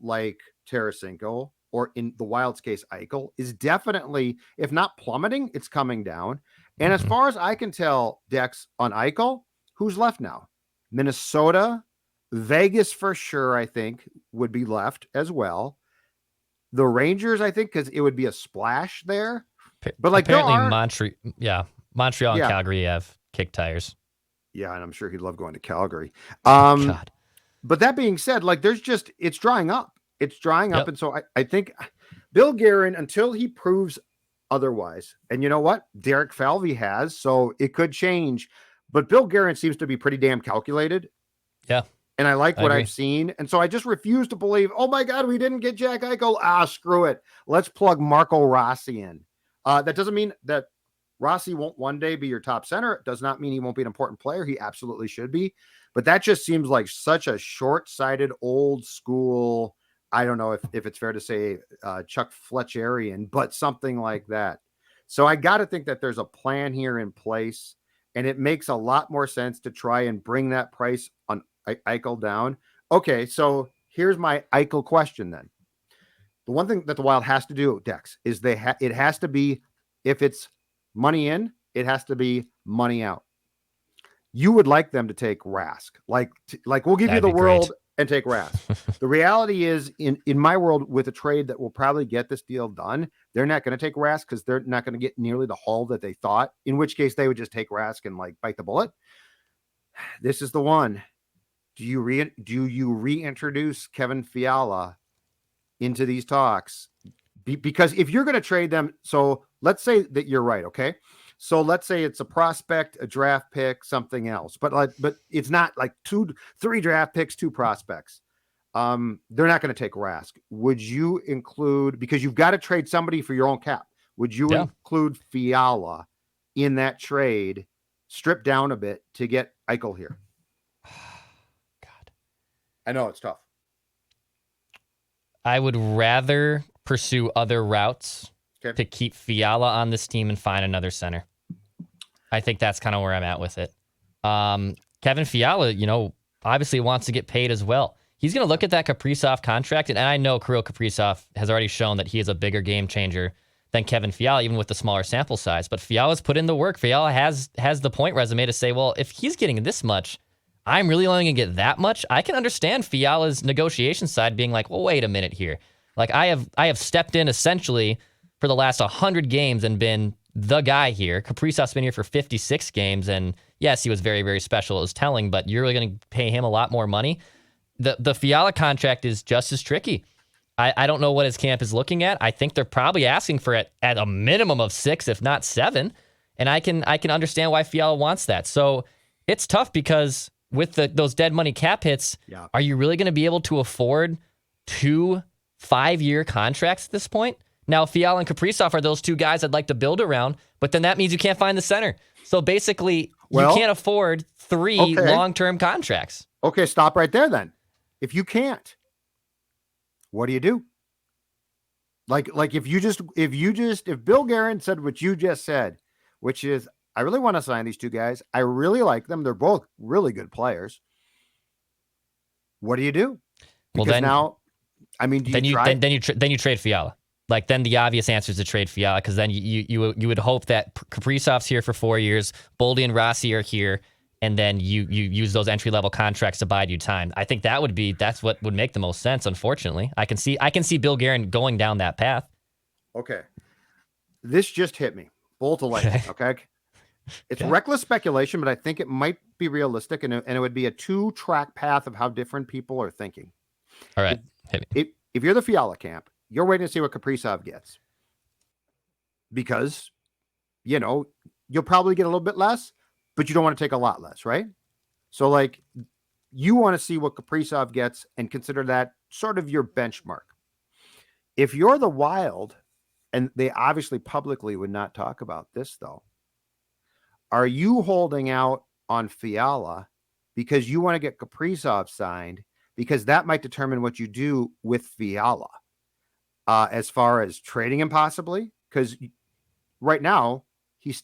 like Tarasenko, or in the Wild's case, Eichel, is definitely, if not plummeting, it's coming down. And as far as I can tell, Dex, on Eichel, who's left now? Minnesota, Vegas for sure, I think, would be left as well. The Rangers, I think, because it would be a splash there. But like apparently Montreal and yeah, Calgary have kick tires. yeah, and I'm sure he'd love going to Calgary. God. But that being said, like there's just, it's drying up. It's drying up. Yep. And so I think Bill Guerin, until he proves otherwise, and you know what? Derek Falvey has, so it could change. But Bill Guerin seems to be pretty damn calculated. Yeah. And I like what agree. I've seen. And so I just refuse to believe, oh my God, we didn't get Jack Eichel. Screw it. Let's plug Marco Rossi in. That doesn't mean that Rossi won't one day be your top center. It does not mean he won't be an important player. He absolutely should be. But that just seems like such a short-sighted, old school, I don't know if it's fair to say Chuck Fletcherian, but something like that. So I got to think that there's a plan here in place, and it makes a lot more sense to try and bring that price on Eichel down. Okay, so here's my Eichel question then. The one thing that the Wild has to do, Dex, is it has to be, if it's money in, it has to be money out. You would like them to take Rask. Like we'll give That'd you the be world great. and take Rask. The reality is, in my world, with a trade that will probably get this deal done, they're not going to take Rask because they're not going to get nearly the haul that they thought, in which case they would just take Rask and like bite the bullet. This is the one. Do you reintroduce Kevin Fiala into these talks? Because if you're going to trade them, so let's say that you're right, okay? So let's say it's a prospect, a draft pick, something else, but it's not like 3 draft picks, 2 prospects. They're not going to take Rask. Would you include, because you've got to trade somebody for your own cap, would you include Fiala in that trade, strip down a bit to get Eichel here? God. I know it's tough. I would rather pursue other routes to keep Fiala on this team and find another center. I think that's kind of where I'm at with it. Kevin Fiala, obviously wants to get paid as well. He's going to look at that Kaprizov contract, and I know Kirill Kaprizov has already shown that he is a bigger game changer than Kevin Fiala, even with the smaller sample size. But Fiala's put in the work. Fiala has the point resume to say, well, if he's getting this much, I'm really only going to get that much. I can understand Fiala's negotiation side being like, well, wait a minute here. Like I have stepped in essentially for the last 100 games and been the guy here. Kaprizov's been here for 56 games, and yes, he was very, very special. It was telling, but you're really going to pay him a lot more money. The Fiala contract is just as tricky. I don't know what his camp is looking at. I think they're probably asking for it at a minimum of 6, if not 7, and I can understand why Fiala wants that. So it's tough because with those dead money cap hits, are you really going to be able to afford 2 5-year contracts at this point? Now, Fiala and Caprizov are those 2 guys I'd like to build around, but then that means you can't find the center. So basically, you can't afford 3 long-term contracts. Okay, stop right there then. If you can't, what do? Like if Bill Guerin said what you just said, which is, I really want to sign these 2 guys. I really like them. They're both really good players. What do you do? Because then you trade Fiala. Like, then the obvious answer is to trade Fiala, because then you would hope that Kaprizov's here for 4 years, Boldy and Rossi are here, and then you use those entry-level contracts to bide you time. I think that's what would make the most sense, unfortunately. I can see Bill Guerin going down that path. Okay. This just hit me. Bolt of lightning, okay? It's reckless speculation, but I think it might be realistic, and it would be a 2-track path of how different people are thinking. All right. If you're the Fiala camp, you're waiting to see what Kaprizov gets, because, you'll probably get a little bit less, but you don't want to take a lot less, right? So, like, you want to see what Kaprizov gets and consider that sort of your benchmark. If you're the Wild, and they obviously publicly would not talk about this, though, are you holding out on Fiala because you want to get Kaprizov signed, because that might determine what you do with Fiala? As far as trading him possibly, because right now he's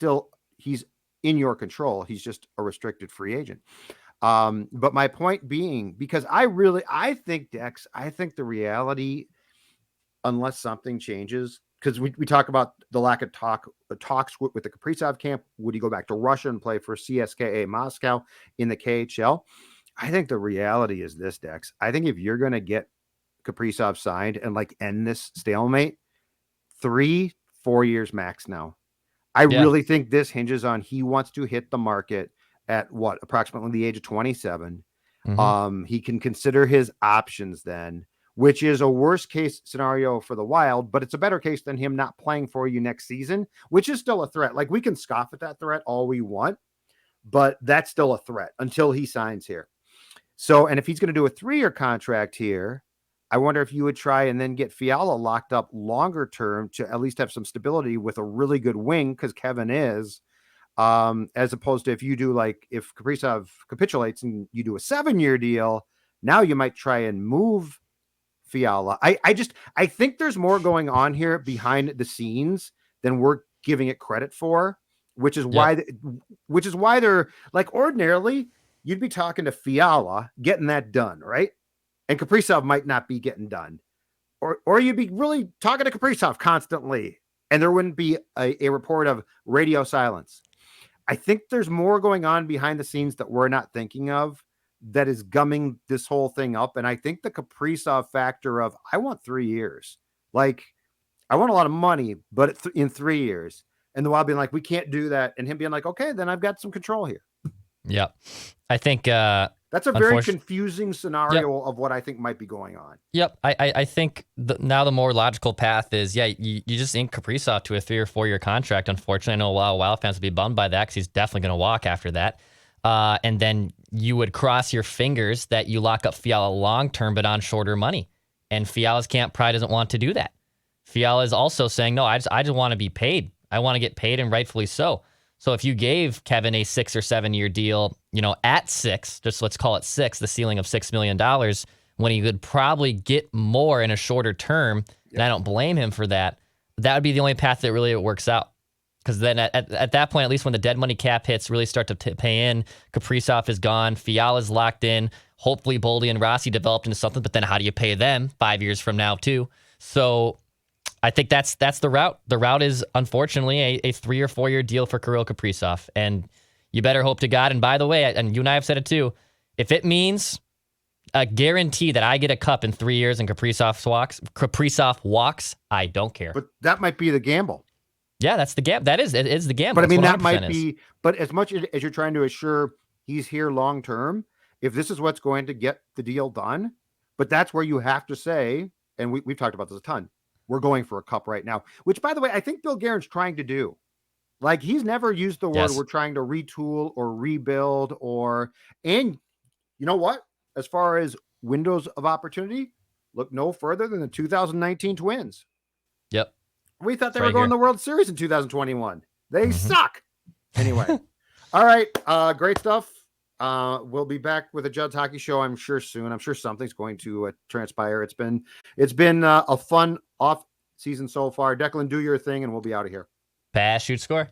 in your control. He's just a restricted free agent. But my point being, because I think Dex, I think the reality, unless something changes, because we talk about the lack of talks with the Kaprizov camp. Would he go back to Russia and play for CSKA Moscow in the KHL? I think the reality is this, Dex. I think if you're going to get Kaprizov signed and like end this stalemate, 3-4 years max now. I really think this hinges on he wants to hit the market at approximately the age of 27. He can consider his options then, which is a worst case scenario for the Wild, but it's a better case than him not playing for you next season, which is still a threat. Like, we can scoff at that threat all we want, but that's still a threat until he signs here. So, and if he's going to do a 3-year contract here, I wonder if you would try and then get Fiala locked up longer term to at least have some stability with a really good wing, because Kevin is, as opposed to if you do, like, if Kaprizov capitulates and you do a 7-year deal, now you might try and move Fiala. I think there's more going on here behind the scenes than we're giving it credit for, which is why they're like, ordinarily you'd be talking to Fiala getting that done, right? And Kaprizov might not be getting done, or you'd be really talking to Kaprizov constantly, and there wouldn't be a report of radio silence. I think there's more going on behind the scenes that we're not thinking of that is gumming this whole thing up. And I think the Kaprizov factor of, I want 3 years. Like, I want a lot of money, but in 3 years. And the Wild being like, we can't do that. And him being like, okay, then I've got some control here. Yep. I think that's a very confusing scenario of what I think might be going on. Yep. I think now the more logical path is, you just ink Kaprizov to a 3 or 4 year contract. Unfortunately, I know a lot of Wild fans will be bummed by that because he's definitely going to walk after that. And then you would cross your fingers that you lock up Fiala long term, but on shorter money. And Fiala's camp probably doesn't want to do that. Fiala is also saying, no, I just want to be paid. I want to get paid, and rightfully so. So if you gave Kevin a 6 or 7 year deal, at 6, just let's call it 6, the ceiling of $6 million, when he could probably get more in a shorter term, and I don't blame him for that, that would be the only path that really works out. Because then at that point, at least when the dead money cap hits really start to pay in, Kaprizov is gone, Fiala's locked in, hopefully Boldy and Rossi developed into something, but then how do you pay them 5 years from now too? So I think that's the route. The route is, unfortunately, a 3 or 4 year deal for Kirill Kaprizov. And you better hope to God, and by the way, and you and I have said it too, if it means a guarantee that I get a cup in 3 years and Kaprizov walks, I don't care. But that might be the gamble. Yeah, that's the gamble. It is the gamble. But I mean, that might be, but as much as you're trying to assure he's here long term, if this is what's going to get the deal done, but that's where you have to say, and we've talked about this a ton, we're going for a cup right now, which, by the way, I think Bill Guerin's trying to do. Like, he's never used the word we're trying to retool or rebuild and you know what? As far as windows of opportunity, look no further than the 2019 Twins. Yep. We thought they were going to the World Series in 2021. They suck. Anyway. All right. Great stuff. We'll be back with a Judd's Hockey Show, I'm sure, soon. I'm sure something's going to transpire. It's been a fun off season so far. Declan, do your thing, and we'll be out of here. Pass, shoot, score.